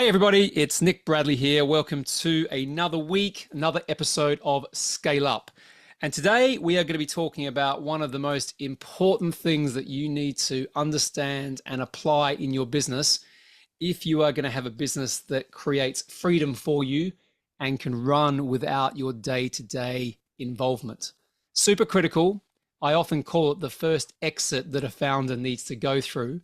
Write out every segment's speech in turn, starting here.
Hey everybody, it's Nick Bradley here. Welcome to another week, another episode of Scale Up. And today we are going to be talking about one of the most important things that you need to understand and apply in your business if you are going to have a business that creates freedom for you and can run without your day-to-day involvement. Super critical. I often call it the first exit that a founder needs to go through.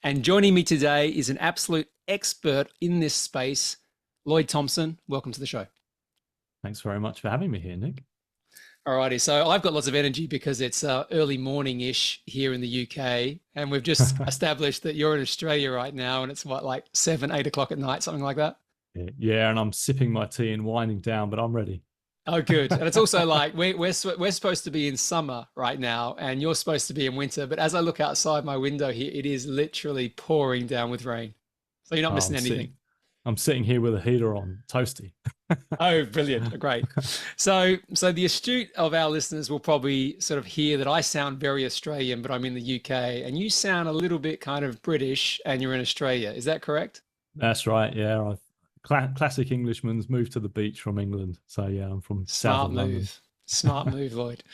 And joining me today is an absolute expert in this space, Lloyd Thompson. Welcome to the show. Thanks very much for having me here, Nick. Alrighty, so I've got lots of energy because it's early morning-ish here in the UK, and we've just established that you're in Australia right now, and it's what, like 7, 8 o'clock at night, something like that? Yeah, and I'm sipping my tea and winding down, but I'm ready. Oh, good. And it's also like we're supposed to be in summer right now, and you're supposed to be in winter. But as I look outside my window here, it is literally pouring down with rain. So you're not Oh, missing anything. I'm sitting here with a heater on, toasty. Oh, brilliant. Great. So the astute of our listeners will probably sort of hear that I sound very Australian, but I'm in the UK, and you sound a little bit kind of British and you're in Australia. Is that correct? That's right. Yeah, classic Englishman's moved to the beach from England. So yeah, I'm from south of London. Smart move, Lloyd.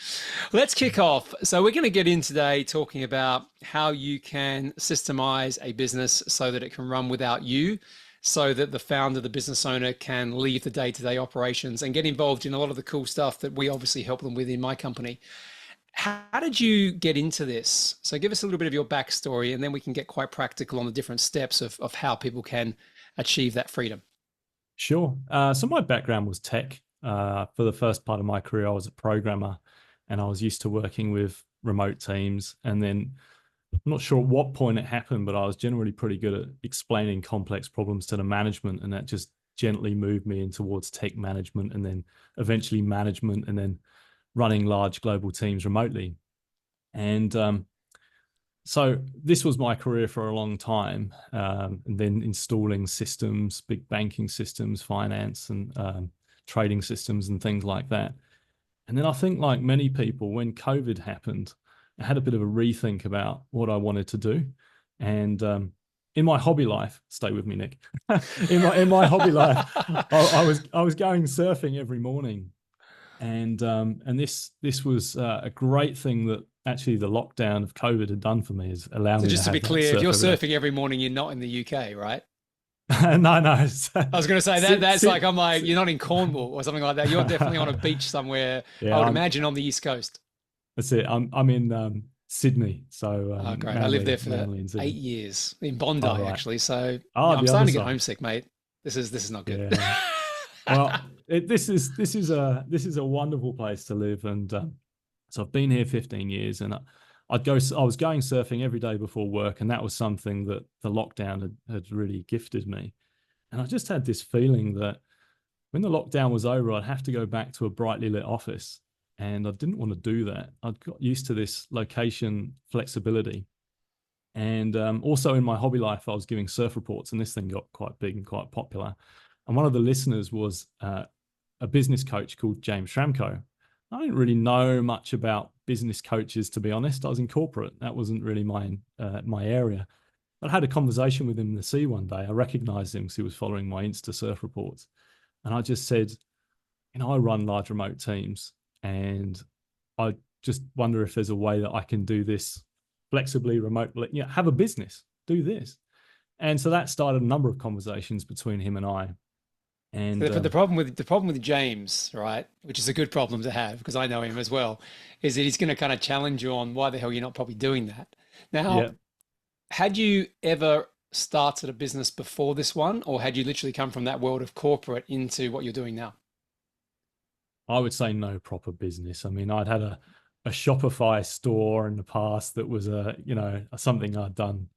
Let's kick off. So we're going to get in today talking about how you can systemize a business so that it can run without you, so that the founder, the business owner, can leave the day-to-day operations and get involved in a lot of the cool stuff that we obviously help them with in my company. How did you get into this? So give us a little bit of your backstory, and then we can get quite practical on the different steps of how people can achieve that freedom. Sure. So my background was tech. For the first part of my career, I was a programmer, and I was used to working with remote teams. And then I'm not sure at what point it happened, but I was generally pretty good at explaining complex problems to the management, and that just gently moved me in towards tech management, and then eventually management, and then running large global teams remotely. And so this was my career for a long time, and then installing systems, big banking systems, finance, and trading systems and things like that. And then I think, like many people, when COVID happened, I had a bit of a rethink about what I wanted to do. And in my hobby life, stay with me, Nick. in my hobby life, I was going surfing every morning, and this was a great thing that actually the lockdown of COVID had done for me, is allow me Just to be have clear, if you're surf surfing every morning, you're not in the UK, right? No. I was going to say that's like, I'm like, you're not in Cornwall or something like that. You're definitely on a beach somewhere. Yeah, I would imagine on the East Coast. That's it. I'm in Sydney. So Oh, great. I Manly, lived there for Manly in Sydney. 8 years in Bondi, Oh, right. actually. So Oh, yeah, I'm the starting other to get side. homesick, mate. This is not good. Yeah. Well, this is a wonderful place to live, and so I've been here 15 years, and I was going surfing every day before work, and that was something that the lockdown had really gifted me. And I just had this feeling that when the lockdown was over, I'd have to go back to a brightly lit office, and I didn't want to do that. I'd got used to this location flexibility. And also in my hobby life, I was giving surf reports, and this thing got quite big and quite popular. And one of the listeners was a business coach called James Schramko. I didn't really know much about business coaches, to be honest. I was in corporate. That wasn't really my area. But I had a conversation with him in the sea one day. I recognized him because he was following my Insta surf reports. And I just said, I run large remote teams, and I just wonder if there's a way that I can do this flexibly, remotely, have a business, do this. And so that started a number of conversations between him and I. And The problem with James, right, which is a good problem to have because I know him as well, is that he's going to kind of challenge you on why the hell you're not probably doing that. Now, yeah, had you ever started a business before this one, or had you literally come from that world of corporate into what you're doing now? I would say no proper business. I mean, I'd had a Shopify store in the past that was something I'd done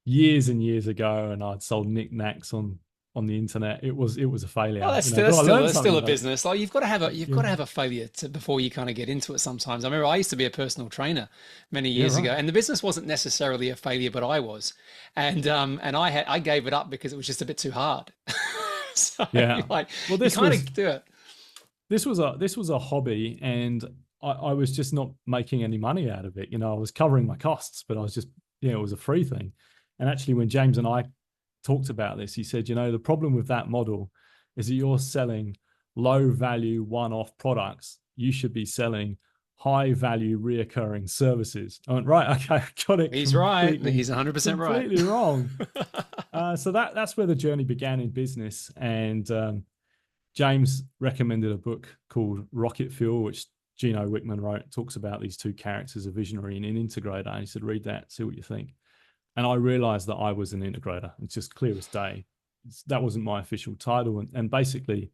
years and years ago, and I'd sold knickknacks on the internet. It was a failure. Oh, that's still a business. Like you've got to have a failure before you kind of get into it sometimes. I remember I used to be a personal trainer many years ago, and the business wasn't necessarily a failure, but I was. And I gave it up because it was just a bit too hard. So yeah. like Well, you kind of do it. This was a hobby, and I was just not making any money out of it. I was covering my costs, but I was just, it was a free thing. And actually, when James and I talked about this. He said, the problem with that model is that you're selling low value one-off products. You should be selling high value reoccurring services. I went, right, okay, I got it. He's right. He's 100% right. Completely wrong. So that's where the journey began in business. And James recommended a book called Rocket Fuel, which Gino Wickman wrote. It talks about these two characters, a visionary and an integrator. And he said, read that, see what you think. And I realized that I was an integrator. It's just clear as day. That wasn't my official title. And basically,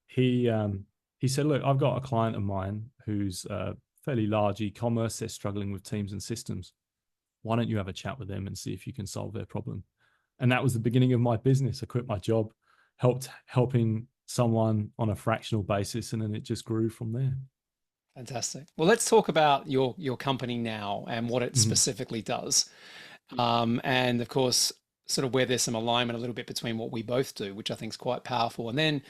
he said, look, I've got a client of mine who's fairly large e-commerce. They're struggling with teams and systems. Why don't you have a chat with them and see if you can solve their problem? And that was the beginning of my business. I quit my job, helping someone on a fractional basis, and then it just grew from there. Fantastic. Well, let's talk about your company now and what it specifically does. And of course, sort of where there's some alignment a little bit between what we both do, which I think is quite powerful. And then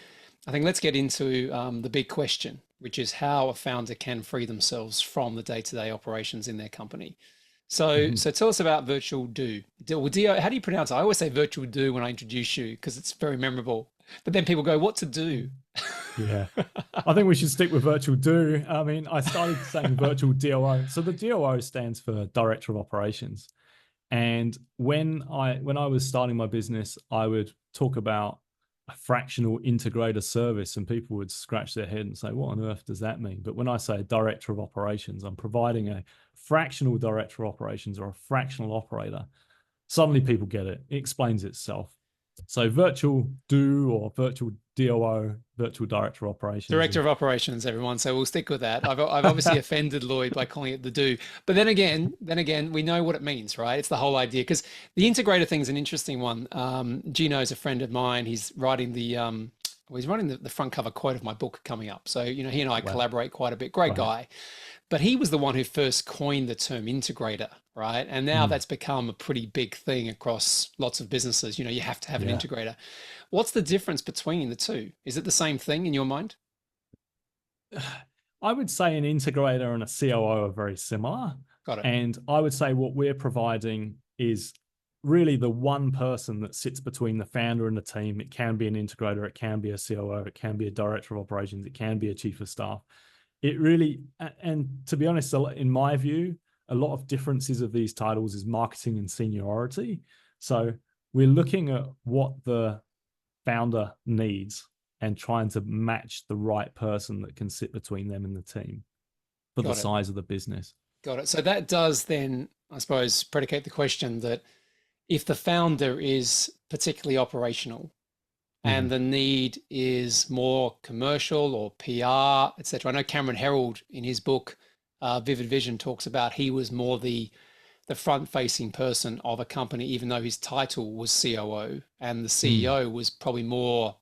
I think let's get into the big question, which is how a founder can free themselves from the day-to-day operations in their company. So tell us about Virtual Do. How do you pronounce it? I always say Virtual Do when I introduce you because it's very memorable. But then people go, what to do? Yeah, I think we should stick with Virtual Do. I mean, I started saying Virtual DOO. So the DOO stands for Director of Operations. And when I was starting my business, I would talk about a fractional integrator service, and people would scratch their head and say, what on earth does that mean? But when I say Director of Operations, I'm providing a fractional Director of Operations or a fractional operator. Suddenly people get it. It explains itself. So Virtual Do or Virtual DOO, Virtual Director of Operations. Director of Operations, everyone. So we'll stick with that. I've obviously offended Lloyd by calling it the Do. But then again, we know what it means, right? It's the whole idea. Because the integrator thing is an interesting one. Gino's a friend of mine. He's writing the front cover quote of my book coming up. So, he and I collaborate quite a bit. Great guy. But he was the one who first coined the term integrator, right? And now that's become a pretty big thing across lots of businesses. You have to have an integrator. What's the difference between the two? Is it the same thing in your mind? I would say an integrator and a COO are very similar. Got it. And I would say what we're providing is really the one person that sits between the founder and the team. It can be an integrator, it can be a COO, it can be a director of operations, it can be a chief of staff. It really, and to be honest, in my view, a lot of differences of these titles is marketing and seniority. So we're looking at what the founder needs and trying to match the right person that can sit between them and the team for the size of the business. Got it. So that does then, I suppose, predicate the question that if the founder is particularly operational and the need is more commercial or PR, etc. I know Cameron Herold in his book, Vivid Vision, talks about he was more the front-facing person of a company, even though his title was COO, and the CEO was probably more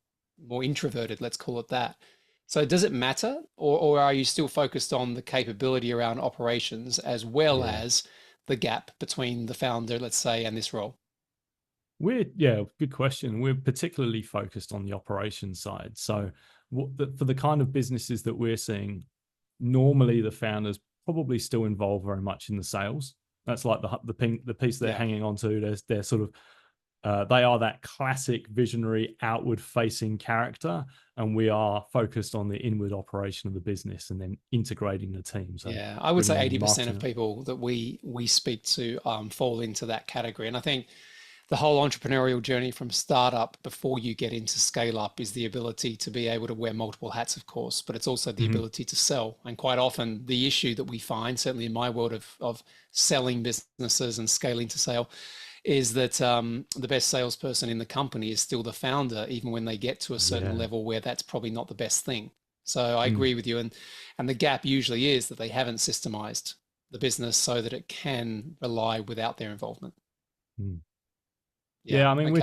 introverted, let's call it that. So does it matter, or are you still focused on the capability around operations as well as the gap between the founder, let's say, and this role? Good question. We're particularly focused on the operations side. So for the kind of businesses that we're seeing, normally the founders probably still involved very much in the sales. That's like the piece they're hanging on to. They're sort of, they are that classic visionary outward facing character, and we are focused on the inward operation of the business and then integrating the team. So I would say 80% of people that we speak to fall into that category. And I think the whole entrepreneurial journey from startup before you get into scale up is the ability to be able to wear multiple hats, of course, but it's also the ability to sell. And quite often the issue that we find, certainly in my world of selling businesses and scaling to sale, is that the best salesperson in the company is still the founder, even when they get to a certain level where that's probably not the best thing. So I agree with you. And the gap usually is that they haven't systemized the business so that it can rely without their involvement. I mean,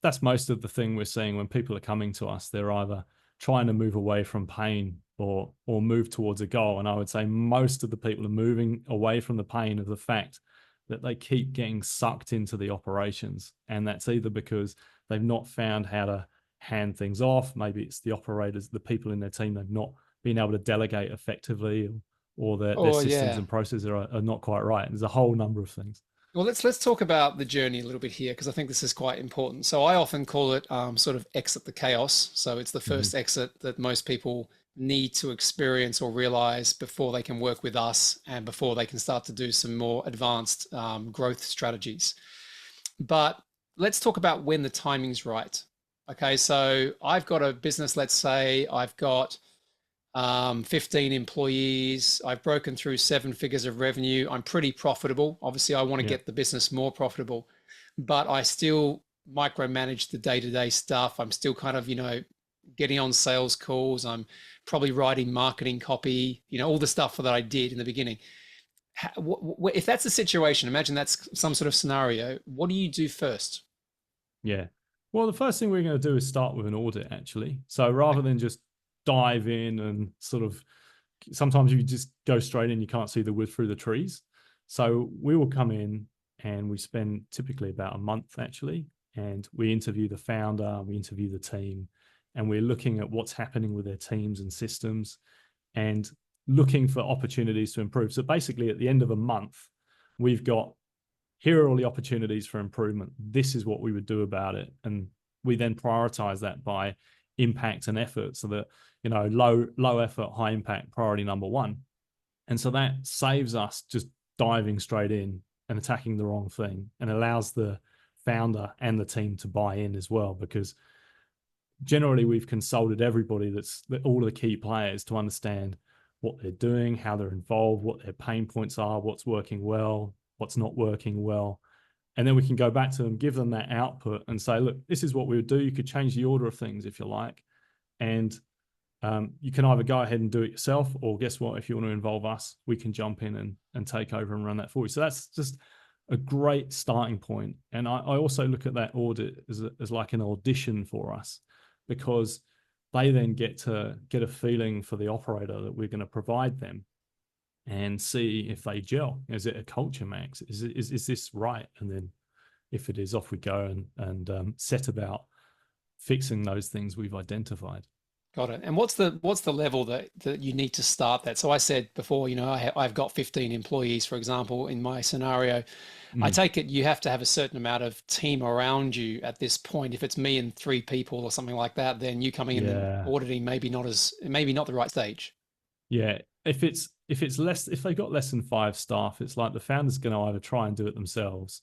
that's most of the thing we're seeing when people are coming to us. They're either trying to move away from pain or move towards a goal. And I would say most of the people are moving away from the pain of the fact that they keep getting sucked into the operations. And that's either because they've not found how to hand things off. Maybe it's the operators, the people in their team, they've not been able to delegate effectively, or their systems and processes are not quite right. There's a whole number of things. Well, let's talk about the journey a little bit here because I think this is quite important. So I often call it sort of exit the chaos. So it's the Mhm. first exit that most people need to experience or realize before they can work with us and before they can start to do some more advanced growth strategies. But let's talk about when the timing's right. Okay, so I've got a business. Let's say I've got 15 employees. I've broken through 7 figures of revenue. I'm pretty profitable. Obviously, I want to Yeah. get the business more profitable, but I still micromanage the day-to-day stuff. I'm still kind of, getting on sales calls. I'm probably writing marketing copy, all the stuff that I did in the beginning. If that's the situation, imagine that's some sort of scenario. What do you do first? Yeah. Well, the first thing we're going to do is start with an audit, actually. So rather than just dive in and sort of, sometimes you just go straight in, you can't see the wood through the trees. So we will come in and we spend typically about a month, actually, and we interview the founder, we interview the team, and we're looking at what's happening with their teams and systems and looking for opportunities to improve. So basically, at the end of a month, we've got, here are all the opportunities for improvement. This is what we would do about it. And we then prioritize that by impact and effort so that, low effort, high impact, priority number one. And so that saves us just diving straight in and attacking the wrong thing, and allows the founder and the team to buy in as well, because generally we've consulted everybody, that's all of the key players, to understand what they're doing, how they're involved, what their pain points are, what's working well, what's not working well. And then we can go back to them, give them that output and say, look, this is what we would do. You could change the order of things if you like. And you can either go ahead and do it yourself, or guess what? If you want to involve us, we can jump in and take over and run that for you. So that's just a great starting point. And I also look at that audit as like an audition for us, because they then get a feeling for the operator that we're going to provide them, and see if they gel. Is it a culture match? Is this right? And then if it is, off we go and set about fixing those things we've identified. Got it. And what's the level that you need to start that? So I said before, I've got 15 employees, for example, in my scenario. I take it you have to have a certain amount of team around you at this point. If it's me and 3 people or something like that, then you coming in and Yeah. auditing maybe not the right stage. Yeah. If less, if they've got less than 5 staff, it's like the founder's going to either try and do it themselves,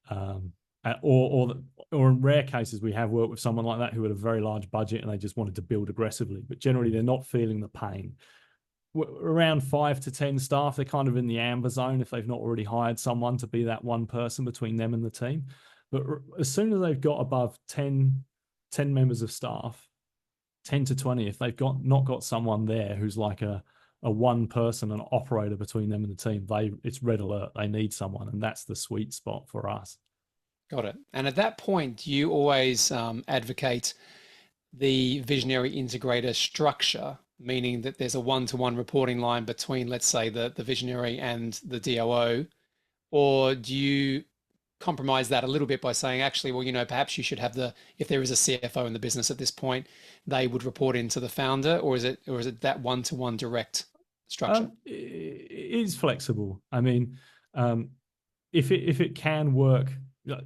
um, or in rare cases, we have worked with someone like that who had a very large budget and they just wanted to build aggressively, but generally they're not feeling the pain. Around 5 to 10 staff, they're kind of in the amber zone if they've not already hired someone to be that one person between them and the team. But as soon as they've got above 10 members of staff, 10 to 20, if they've not got someone there who's like a one person, an operator between them and the team, it's red alert. They need someone, and that's the sweet spot for us. Got it. And at that point, you always advocate the visionary integrator structure, meaning that there's a one-to-one reporting line between, let's say, the visionary and the DOO, or do you compromise that a little bit by saying, actually, well, perhaps you should have if there is a CFO in the business at this point, they would report into the founder, or is it that one-to-one direct structure? It is flexible. I mean, if it can work,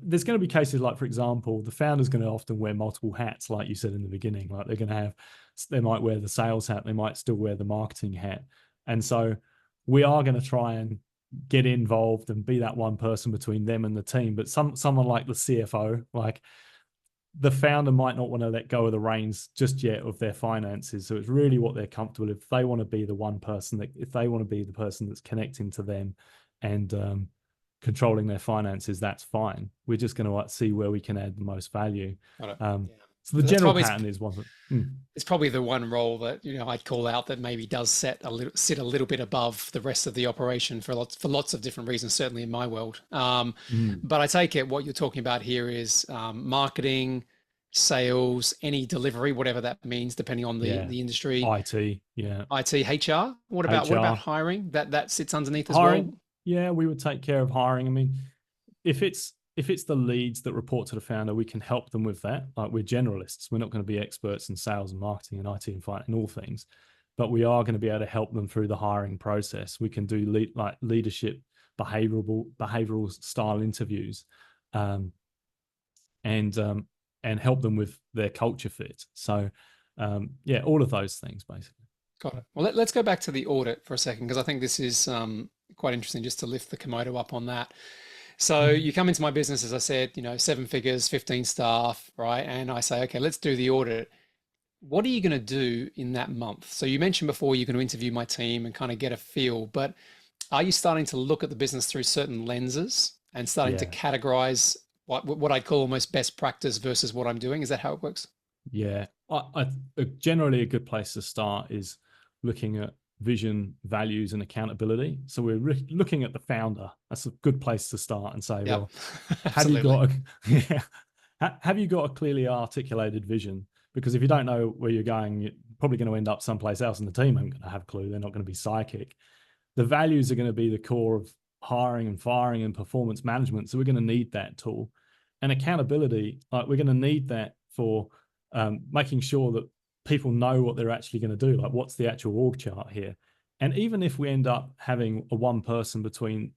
there's going to be cases like, for example, the founder's going to often wear multiple hats, like you said in the beginning. Like they might wear the sales hat, they might still wear the marketing hat, and so we are going to try and get involved and be that one person between them and the team. But someone like the CFO, like, the founder might not want to let go of the reins just yet of their finances. So it's really what they're comfortable with. If they want to be the one person if they want to be the person that's connecting to them and controlling their finances, that's fine. We're just going to see where we can add the most value. Got it. Yeah. So the That's general pattern is one. It's probably the one role that I'd call out that maybe does sit a little bit above the rest of the operation for lots of different reasons. Certainly in my world, but I take it what you're talking about here is marketing, sales, any delivery, whatever that means, depending on the industry. IT, yeah. IT, HR. What about hiring? That sits underneath as hiring, well. Yeah, we would take care of hiring. I mean, if it's the leads that report to the founder, we can help them with that. Like, we're generalists. We're not going to be experts in sales and marketing and IT and finance and all things, but we are going to be able to help them through the hiring process. We can do leadership behavioral style interviews, um, and help them with their culture fit. So yeah, all of those things basically. Got it. Well, let's go back to the audit for a second, because I think this is quite interesting just to lift the Komodo up on that. So you come into my business, as I said, 7 figures, 15 staff, right? And I say, okay, let's do the audit. What are you going to do in that month? So you mentioned before you're going to interview my team and kind of get a feel, but are you starting to look at the business through certain lenses and starting to Yeah. categorize what I'd call almost best practice versus what I'm doing? Is that how it works? Yeah, generally a good place to start is looking at vision, values, and accountability. So we're looking at the founder. That's a good place to start and say, Yeah, well, have you absolutely. got yeah, have you got a clearly articulated vision? Because if you don't know where you're going, you're probably going to end up someplace else, and the team aren't going to have a clue. They're not going to be psychic. The values are going to be the core of hiring and firing and performance management. So we're going to need that tool. And accountability, like we're going to need that for making sure that people know what they're actually going to do. Like, what's the actual org chart here? And even if we end up having a one person between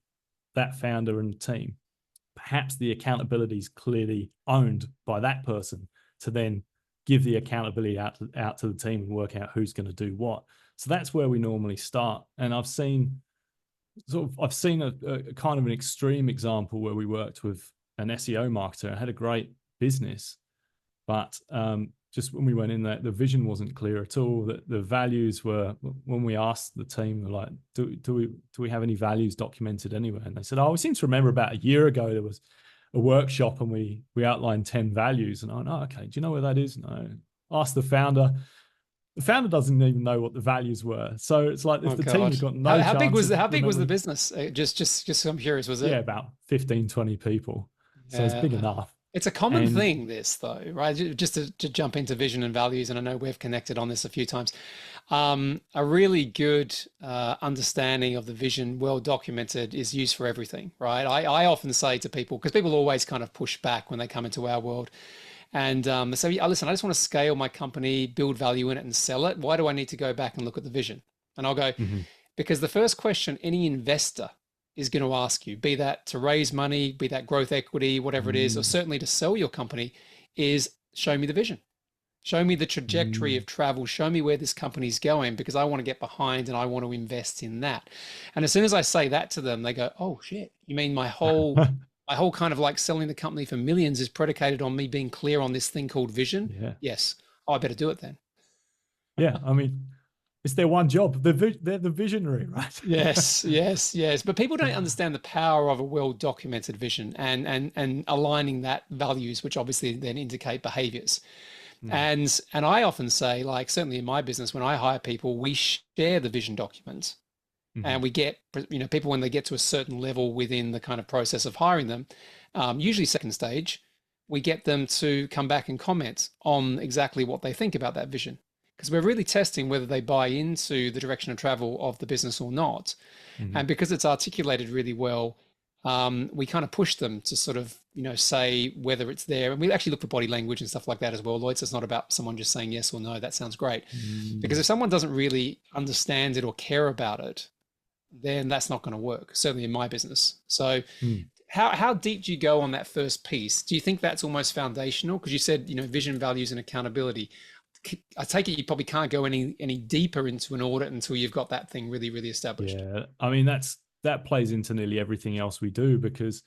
that founder and the team, perhaps the accountability is clearly owned by that person to then give the accountability out to the team and work out who's going to do what. So that's where we normally start. And I've seen a kind of an extreme example where we worked with an SEO marketer and had a great business, but just when we went in there, the vision wasn't clear at all. That the values were, when we asked the team, like, do we have any values documented anywhere? And they said, oh, we seem to remember about a year ago there was a workshop and we outlined 10 values. And I went, oh, okay, do you know where that is? No. Asked the founder. The founder doesn't even know what the values were. So it's like, if Oh the team God. has got no How chance big was of how big was the remembering. business? Just I'm curious, was it? Yeah, about 15, 20 people. So it's big Yeah. enough. It's a common And thing, this though, right? Just to jump into vision and values, and I know we've connected on this a few times. A really good understanding of the vision, well documented, is used for everything, right? I often say to people, because people always kind of push back when they come into our world, and they say, yeah, listen, I just want to scale my company, build value in it, and sell it. Why do I need to go back and look at the vision? And I'll go, mhm, because the first question any investor is going to ask you, be that to raise money, be that growth equity, whatever it is, or mm, certainly to sell your company, is show me the vision. Show me the trajectory mm. of travel. Show me where this company's going, because I want to get behind and I want to invest in that. And as soon as I say that to them, they go, "Oh shit, you mean my whole kind of like selling the company for millions is predicated on me being clear on this thing called vision?" Yeah. Yes. Oh, I better do it then. Yeah. I mean, it's their one job. They're the visionary, right? Yes, yes, yes. But people don't understand the power of a well-documented vision and aligning that values, which obviously then indicate behaviors. Mm, And I often say, like, certainly in my business, when I hire people, we share the vision document, and mhm, we get, people when they get to a certain level within the kind of process of hiring them, usually second stage, we get them to come back and comment on exactly what they think about that vision, because we're really testing whether they buy into the direction of travel of the business or not. mhm, And because it's articulated really well, we kind of push them to sort of, say whether it's there. And we actually look for body language and stuff like that as well, Lloyd. So it's not about someone just saying yes or no. That sounds great. Because mm. if someone doesn't really understand it or care about it, then that's not going to work, certainly in my business. So Mm. how deep do you go on that first piece? Do you think that's almost foundational? Because you said, vision, values, and accountability. I take it you probably can't go any deeper into an audit until you've got that thing really, really established. Yeah. I mean, that plays into nearly everything else we do because,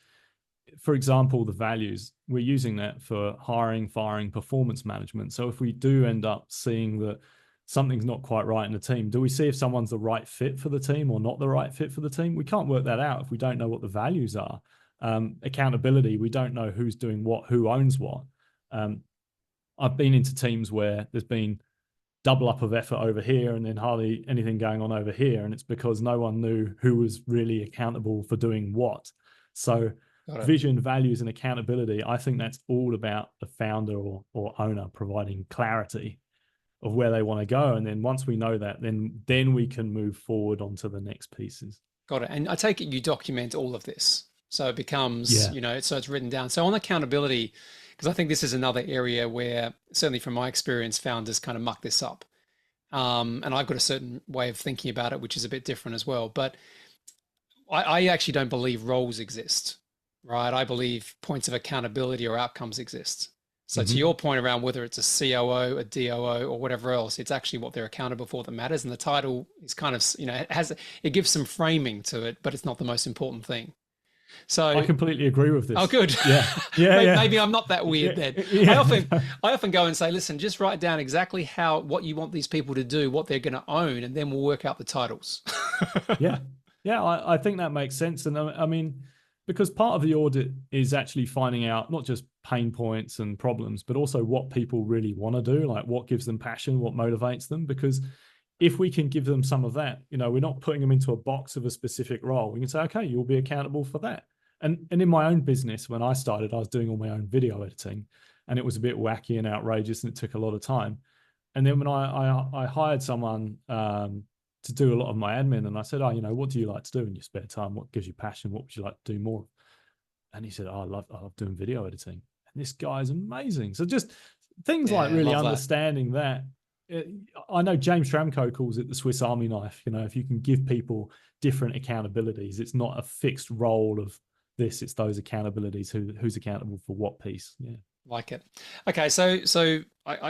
for example, the values, we're using that for hiring, firing, performance management. So if we do end up seeing that something's not quite right in the team, do we see if someone's the right fit for the team or not the right fit for the team? We can't work that out if we don't know what the values are. Accountability, we don't know who's doing what, who owns what. I've been into teams where there's been double up of effort over here and then hardly anything going on over here. And it's because no one knew who was really accountable for doing what. So Got it. vision, values, and accountability, I think that's all about the founder or owner providing clarity of where they want to go. And then once we know that, then we can move forward onto the next pieces. Got it. And I take it you document all of this. So it becomes, Yeah. so it's written down. So on accountability, because I think this is another area where, certainly from my experience, founders kind of muck this up. And I've got a certain way of thinking about it, which is a bit different as well. But I actually don't believe roles exist, right? I believe points of accountability or outcomes exist. So to Hmm. your point around whether it's a COO, a DOO, or whatever else, it's actually what they're accountable for that matters. And the title is kind of, it gives some framing to it, but it's not the most important thing. I So, completely agree with oh, this. good. Yeah, yeah, yeah, Maybe I'm not that weird yeah, then. I yeah. often, I often go and say, listen, just write down exactly what you want these people to do, what they're going to own, and then we'll work out the titles. Yeah, yeah, I think that makes sense. And I mean, because part of the audit is actually finding out not just pain points and problems, but also what people really want to do, like what gives them passion, what motivates them. Because if we can give them some of that, we're not putting them into a box of a specific role. We can say, okay, you'll be accountable for that. And in my own business, when I started, I was doing all my own video editing, and it was a bit wacky and outrageous, and it took a lot of time. And then when I hired someone to do a lot of my admin, and I said, oh, what do you like to do in your spare time? What gives you passion? What would you like to do more? And he said, oh, I love doing video editing. And this guy is amazing. So just things like Yeah, really love that. understanding that. I know James Tramco calls it the Swiss Army knife. If you can give people different accountabilities, it's not a fixed role of this, it's those accountabilities, who's accountable for what piece. Yeah. Like it. Okay, so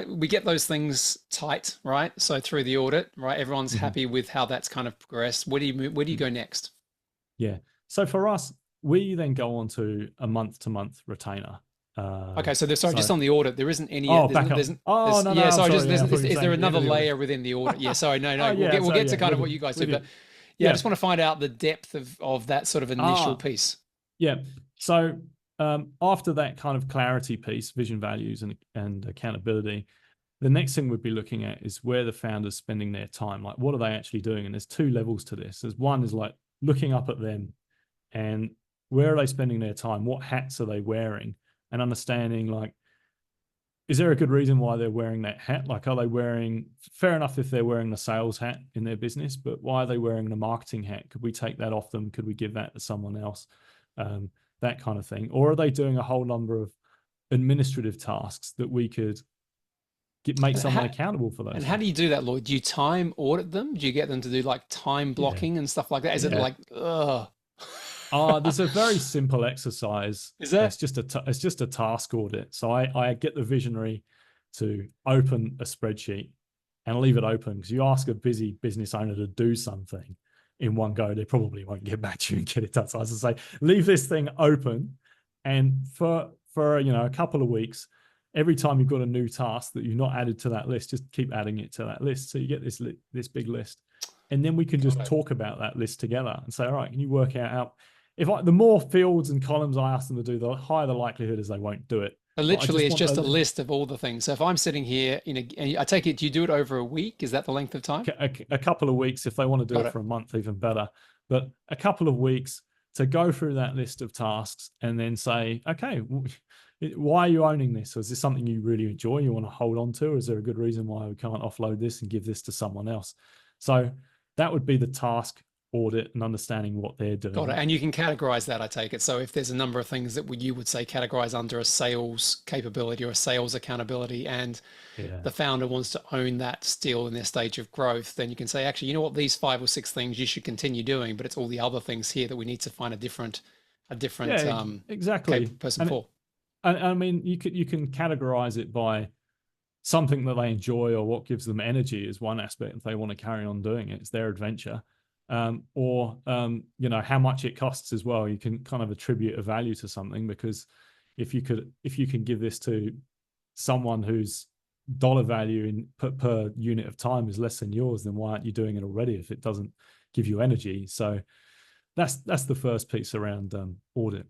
we get those things tight, right? So through the audit, right? Everyone's Mhm. happy with how that's kind of progressed. Where do you move, where do you go next? Yeah. So for us, we then go on to a month-to-month retainer. Okay, so sorry, just So, on the audit, there isn't any. oh, back up. Oh, no, Yeah. I'm Sorry, just sorry. Yeah, I thought you were is there saying at the end another of the audit. layer within the audit? Yeah. Sorry, no. Oh, yeah. We'll So, get to yeah, kind of what you guys do, but yeah, I yeah. just want to find out the depth of that sort of initial piece. Yeah. So after that kind of clarity piece, vision, values, and accountability, the next thing we'd be looking at is where the founder's spending their time. Like, what are they actually doing? And there's two levels to this. There's one is like looking up at them and where are they spending their time? What hats are they wearing? And understanding, like, is there a good reason why they're wearing that hat? Like, are they wearing, fair enough if they're wearing the sales hat in their business, but why are they wearing the marketing hat? Could we take that off them? Could we give that to someone else? That kind of thing. Or are they doing a whole number of administrative tasks that we could make And someone how, accountable for and those how things? do you do that, Lloyd? Do you time audit them? Do you get them to do like time Yeah. blocking and stuff like that? Is it Yeah. like, ugh? There's a very simple exercise. Is there? It's just a task audit. So I get the visionary to open a spreadsheet and leave it open, because you ask a busy business owner to do something in one go, they probably won't get back to you and get it done. So I just say, leave this thing open, and for a couple of weeks, every time you've got a new task that you've not added to that list, just keep adding it to that list. So you get this big list, and then we can Got just it. talk about that list together and say, all right, can you work out how, the more fields and columns I ask them to do, the higher the likelihood is they won't do it. But But I literally, just it's want just a list of all the things. So if I'm sitting here, I take it, do you do it over a week? Is that the length of time? a couple of weeks. If they want to do Got it it. for a month, even better. But a couple of weeks to go through that list of tasks and then say, okay, why are you owning this? Or is this something you really enjoy, you want to hold on to? Or is there a good reason why we can't offload this and give this to someone else? So that would be the task audit, and understanding what they're doing. Got it. And you can categorize that, I take it. So if there's a number of things that you would say categorize under a sales capability or a sales accountability, and Yeah. the founder wants to own that still in their stage of growth, then you can say, actually, you know what, these 5 or 6 things you should continue doing, but it's all the other things here that we need to find a different Yeah, exactly. person for. And I mean, you can categorize it by something that they enjoy or what gives them energy is one aspect. If they want to carry on doing it, it's their adventure. Or how much it costs as well. You can kind of attribute a value to something, because if you can give this to someone whose dollar value per unit of time is less than yours, then why aren't you doing it already if it doesn't give you energy? So that's the first piece around audit.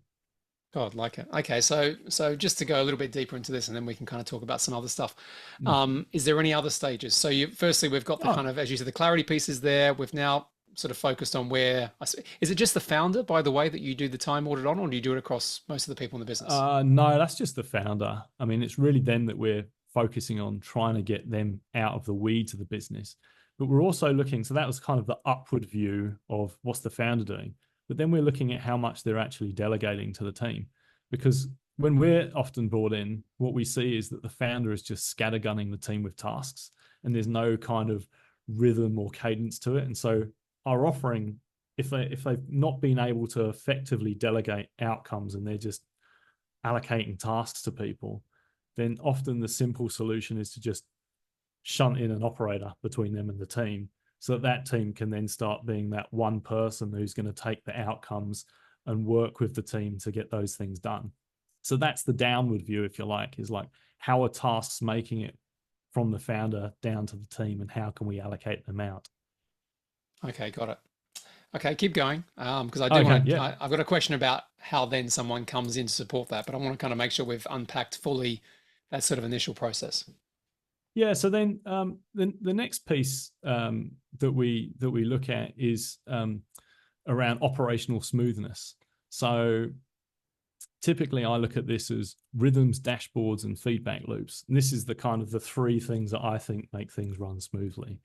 God, like it. Okay, so just to go a little bit deeper into this, and then we can kind of talk about some other stuff. Is there any other stages? So firstly, we've got the kind of, as you said, the clarity pieces there. We've now sort of focused on is it just the founder, by the way, that you do the time audit on, or do you do it across most of the people in the business? No, that's just the founder. I mean, it's really them that we're focusing on, trying to get them out of the weeds of the business. But we're also looking, so that was kind of the upward view of what's the founder doing. But then we're looking at how much they're actually delegating to the team. Because when we're often brought in, what we see is that the founder is just scattergunning the team with tasks, and there's no kind of rhythm or cadence to it. And so our offering if they've not been able to effectively delegate outcomes and they're just allocating tasks to people, then often the simple solution is to just shunt in an operator between them and the team, so that that team can then start being that one person who's going to take the outcomes and work with the team to get those things done. So that's the downward view, if you like, is like, how are tasks making it from the founder down to the team, and how can we allocate them out? Okay, got it. Okay, keep going. Because I do Okay, want to, yeah. I've got a question about how then someone comes in to support that, but I want to kind of make sure we've unpacked fully that sort of initial process. Yeah, so then the next piece that we look at is around operational smoothness. So typically I look at this as rhythms, dashboards, and feedback loops. And this is the kind of the three things that I think make things run smoothly.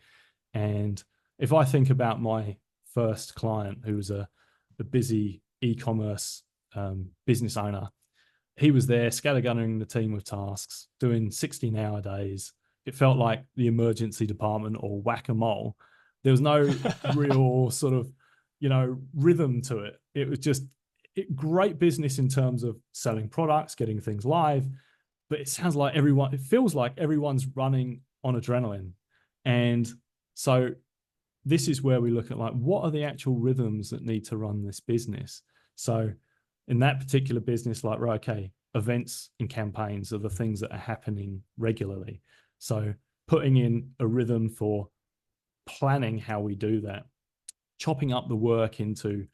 And if I think about my first client, who was a busy e-commerce business owner, he was there scattergunning the team with tasks, doing 16-hour days. It felt like the emergency department or whack-a-mole. There was no real sort of, rhythm to it. It was just great business in terms of selling products, getting things live, but it feels like everyone's running on adrenaline. And so this is where we look at, like, what are the actual rhythms that need to run this business? So in that particular business, like, right, okay, events and campaigns are the things that are happening regularly. So putting in a rhythm for planning how we do that, chopping up the work into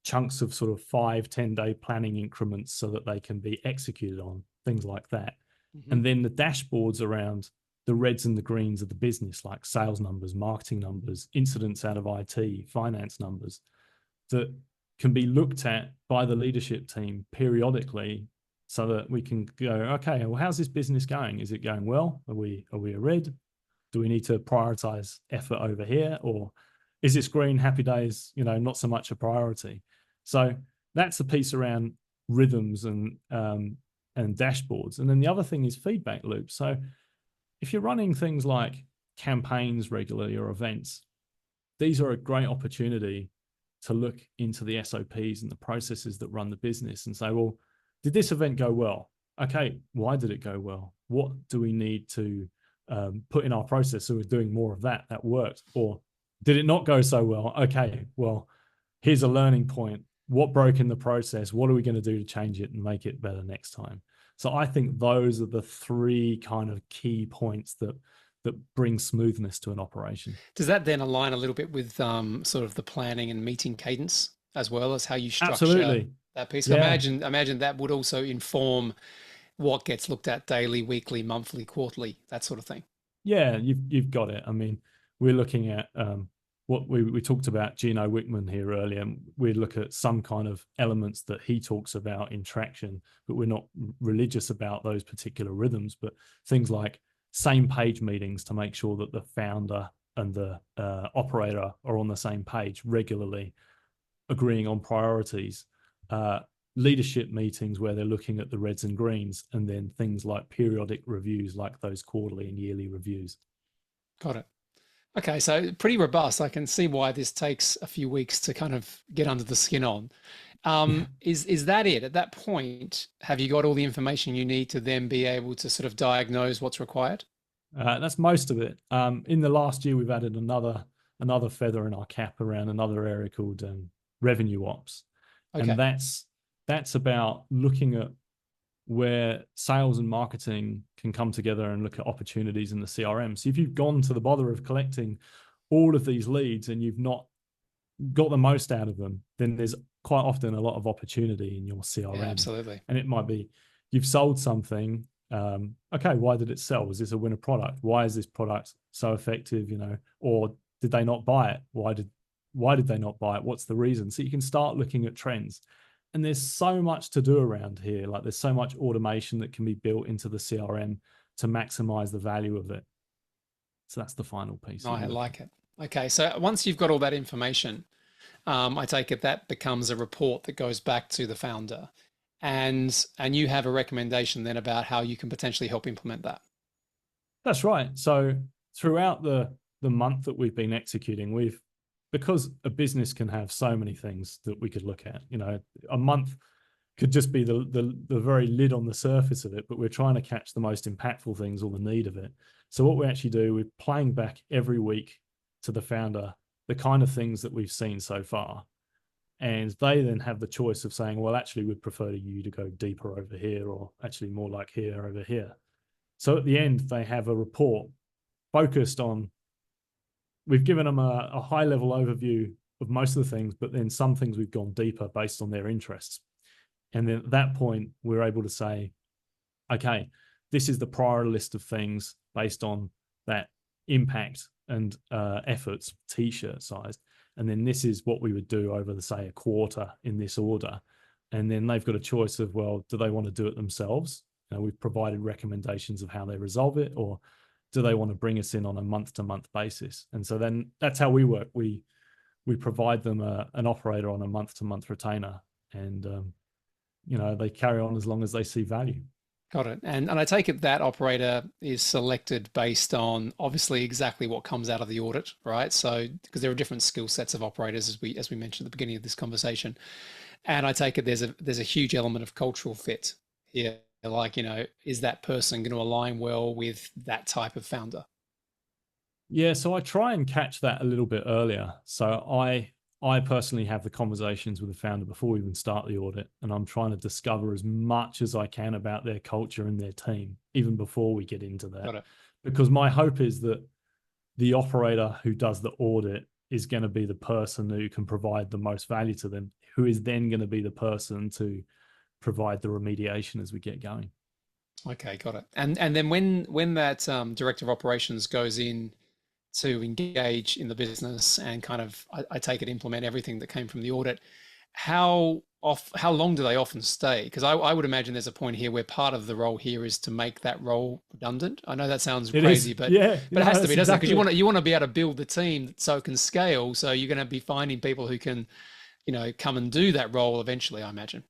chunks of sort of 5-10 day planning increments so that they can be executed on, things like that. Mm-hmm. And then the dashboards around the reds and the greens of the business, like sales numbers, marketing numbers, incidents out of IT, finance numbers, that can be looked at by the leadership team periodically, so that we can go, okay, well, how's this business going? Is it going well? Are we a red? Do we need to prioritize effort over here? Or is this green, happy days, not so much a priority? So that's the piece around rhythms and dashboards. And then the other thing is feedback loops. So if you're running things like campaigns regularly or events, these are a great opportunity to look into the SOPs and the processes that run the business and say, well, did this event go well? Okay, why did it go well? What do we need to put in our process so we're doing more of that worked? Or did it not go so well? Okay, well, here's a learning point. What broke in the process? What are we going to do to change it and make it better next time? So I think those are the three kind of key points that bring smoothness to an operation. Does that then align a little bit with sort of the planning and meeting cadence, as well as how you structure Absolutely. that piece? Yeah. Imagine that would also inform what gets looked at daily, weekly, monthly, quarterly, that sort of thing. Yeah, you've got it. I mean, we're looking at what we talked about Gino Wickman here earlier. We look at some kind of elements that he talks about in traction, but we're not religious about those particular rhythms. But things like same page meetings to make sure that the founder and the operator are on the same page regularly, agreeing on priorities. Leadership meetings where they're looking at the reds and greens, and then things like periodic reviews, like those quarterly and yearly reviews. Got it. Okay, so pretty robust. I can see why this takes a few weeks to kind of get under the skin on. Is that it? At that point, have you got all the information you need to then be able to sort of diagnose what's required? That's most of it. In the last year, we've added another feather in our cap around another area called revenue ops. Okay. And that's about looking at where sales and marketing can come together and look at opportunities in the CRM. So if you've gone to the bother of collecting all of these leads and you've not got the most out of them, then there's quite often a lot of opportunity in your CRM. Yeah, absolutely. And it might be you've sold something. Okay, why did it sell? Was this a winner product? Why is this product so effective? Or did they not buy it? Why did they not buy it? What's the reason? So you can start looking at trends. And there's so much to do around here. Like, there's so much automation that can be built into the CRM to maximize the value of it. So that's the final piece. I like it. Okay, so once you've got all that information, I take it that becomes a report that goes back to the founder, and you have a recommendation then about how you can potentially help implement that. That's right. So throughout the month that we've been executing, we've because a business can have so many things that we could look at. You know, a month could just be the very lid on the surface of it, but we're trying to catch the most impactful things or the need of it. So what we actually do, we're playing back every week to the founder the kind of things that we've seen so far. And they then have the choice of saying, well, actually, we'd prefer you to go deeper over here, or actually more like here over here. So at the end, they have a report focused on, we've given them a high level overview of most of the things, but then some things we've gone deeper based on their interests. And then at that point, we're able to say, okay, this is the priority list of things based on that impact and efforts, t-shirt size. And then this is what we would do over the, say, a quarter in this order. And then they've got a choice of, well, do they want to do it themselves? You know, we've provided recommendations of how they resolve it, or do they want to bring us in on a month-to-month basis? And so then that's how we work. We provide them an operator on a month-to-month retainer, and you know, they carry on as long as they see value. Got it. And I take it that operator is selected based on obviously exactly what comes out of the audit, right? So because there are different skill sets of operators, as we mentioned at the beginning of this conversation. And I take it there's a huge element of cultural fit here. Like, you know, is that person going to align well with that type of founder? Yeah, so I try and catch that a little bit earlier. So I personally have the conversations with the founder before we even start the audit, and I'm trying to discover as much as I can about their culture and their team, even before we get into that. Got it. Because my hope is that the operator who does the audit is going to be the person who can provide the most value to them, who is then going to be the person to provide the remediation as we get going. Okay, got it. And then when that director of operations goes in to engage in the business and kind of, I take it, implement everything that came from the audit, how long do they often stay? Because I would imagine there's a point here where part of the role here is to make that role redundant. I know that sounds crazy, but yeah, but it has to be, doesn't it? exactly. Because you want to be able to build the team so it can scale. So you're going to be finding people who can, you know, come and do that role eventually, I imagine.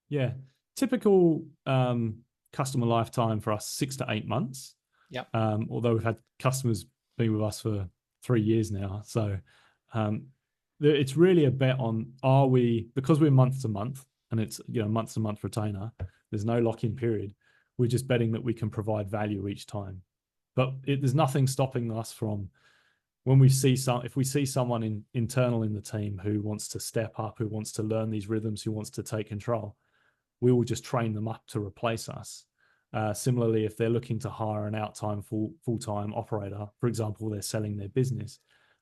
Yeah, typical customer lifetime for us, 6 to 8 months. Yep. Although we've had customers been with us for 3 years now, so it's really a bet on, are we, because we're month to month and it's, you know, month to month retainer, there's no lock-in period, we're just betting that we can provide value each time. But there's nothing stopping us from, when we see if we see someone internal in the team who wants to step up, who wants to learn these rhythms, who wants to take control, we will just train them up to replace us. Similarly, if they're looking to hire an out-time full-time operator, for example, they're selling their business,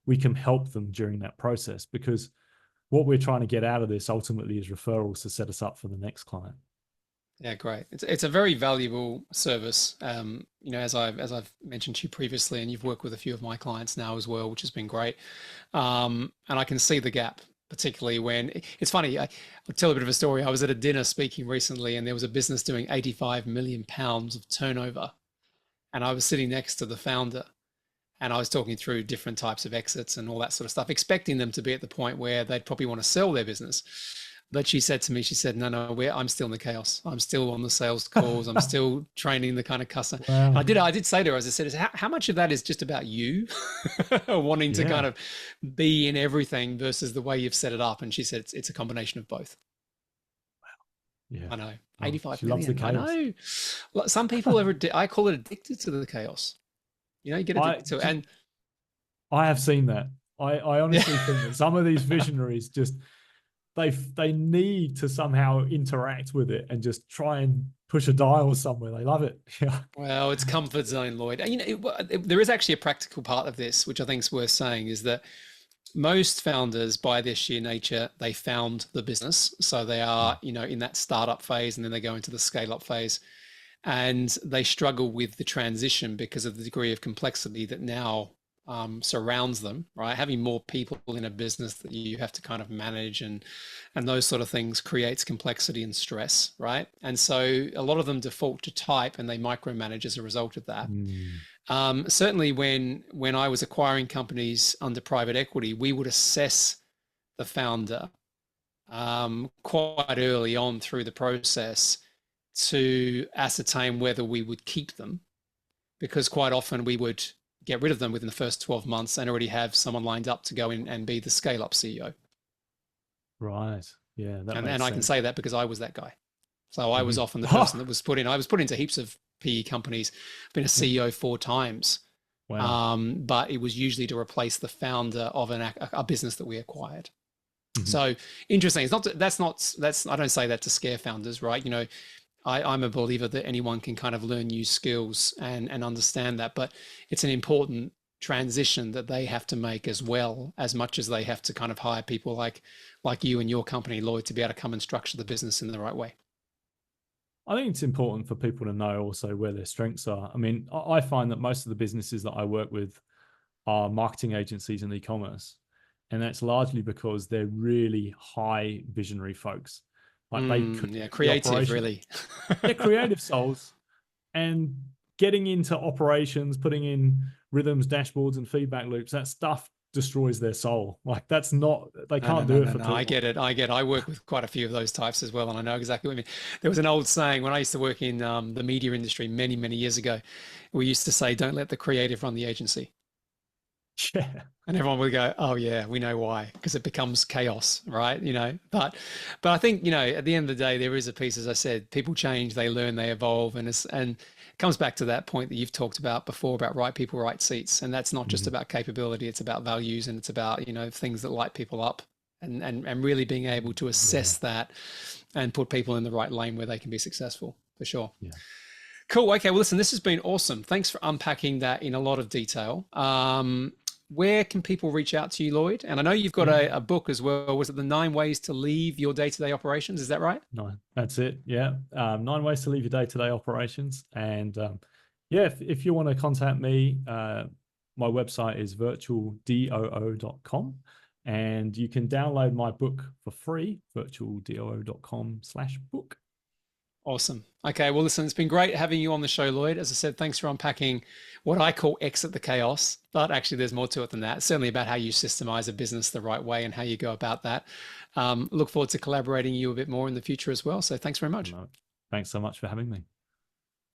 we can help them during that process, because what we're trying to get out of this ultimately is referrals to set us up for the next client. Yeah, great. It's a very valuable service. You know, as I've mentioned to you previously, and you've worked with a few of my clients now as well, which has been great. And I can see the gap, particularly when it's funny. I'll tell a bit of a story. I was at a dinner speaking recently, and there was a business doing 85 million pounds of turnover, and I was sitting next to the founder, and I was talking through different types of exits and all that sort of stuff, expecting them to be at the point where they'd probably want to sell their business. But she said to me, she said, no, I'm still in the chaos. I'm still on the sales calls. I'm still training the kind of customer. Wow. I did say to her, as I said, how much of that is just about you wanting to kind of be in everything versus the way you've set it up? And she said, it's a combination of both. Wow. Yeah. I know. 85 she million. loves the chaos. I know. Some people I call it addicted to the chaos. You know, you get addicted to it. And I have seen that. I honestly think that some of these visionaries just, they need to somehow interact with it and just try and push a dial somewhere. They love it. Yeah. Well, it's comfort zone, Lloyd. You know, there is actually a practical part of this, which I think is worth saying, is that most founders, by their sheer nature, they found the business. So they are, you know, in that startup phase, and then they go into the scale up phase, and they struggle with the transition because of the degree of complexity that now surrounds them, right? Having more people in a business that you have to kind of manage and those sort of things creates complexity and stress, right? And so a lot of them default to type and they micromanage as a result of that. Certainly when I was acquiring companies under private equity, we would assess the founder quite early on through the process to ascertain whether we would keep them, because quite often we would get rid of them within the first 12 months and already have someone lined up to go in and be the scale up CEO. Right. Yeah, that And makes I can sense. say that because I was that guy. So I was Mhm. often the person that was put in. I was put into heaps of PE companies. I've been a CEO 4 times. Wow. But it was usually to replace the founder of a business that we acquired. Mhm. So interesting. It's not that's I don't say that to scare founders, right? You know, I'm a believer that anyone can kind of learn new skills and understand that, but it's an important transition that they have to make as well, as much as they have to kind of hire people like you and your company, Lloyd, to be able to come and structure the business in the right way. I think it's important for people to know also where their strengths are. I mean, I find that most of the businesses that I work with are marketing agencies and e-commerce. And that's largely because they're really high visionary folks. Like they could Yeah, the creative, operation. really. They're creative souls, and getting into operations, putting in rhythms, dashboards, and feedback loops, that stuff destroys their soul. Like that's not, they No, no, can't no, do it no, for no. too I long. get it. I get it. I work with quite a few of those types as well, and I know exactly what you mean. There was an old saying when I used to work in the media industry many, many years ago. We used to say, "Don't let the creative run the agency." Yeah. And everyone would go, "Oh yeah, we know why," because it becomes chaos, right? You know, but I think, you know, at the end of the day, there is a piece, as I said, people change, they learn, they evolve, and it comes back to that point that you've talked about before about right people, right seats, and that's not just Mhm. about capability; it's about values, and it's about, you know, things that light people up, and really being able to Yeah. assess that and put people in the right lane where they can be successful for sure. Yeah. Cool. Okay. Well, listen, this has been awesome. Thanks for unpacking that in a lot of detail. Where can people reach out to you, Lloyd? And I know you've got Yeah. a book as well. Was it the 9 ways to leave your day-to-day operations? Is that right? No, that's it. Yeah. 9 ways to leave your day-to-day operations. And yeah, if you want to contact me, my website is virtualdoo.com. And you can download my book for free, virtualdoo.com/book. Awesome. Okay. Well, listen, it's been great having you on the show, Lloyd. As I said, thanks for unpacking what I call exit the chaos, but actually there's more to it than that. It's certainly about how you systemize a business the right way and how you go about that. Look forward to collaborating you a bit more in the future as well. So thanks very much. No, thanks so much for having me.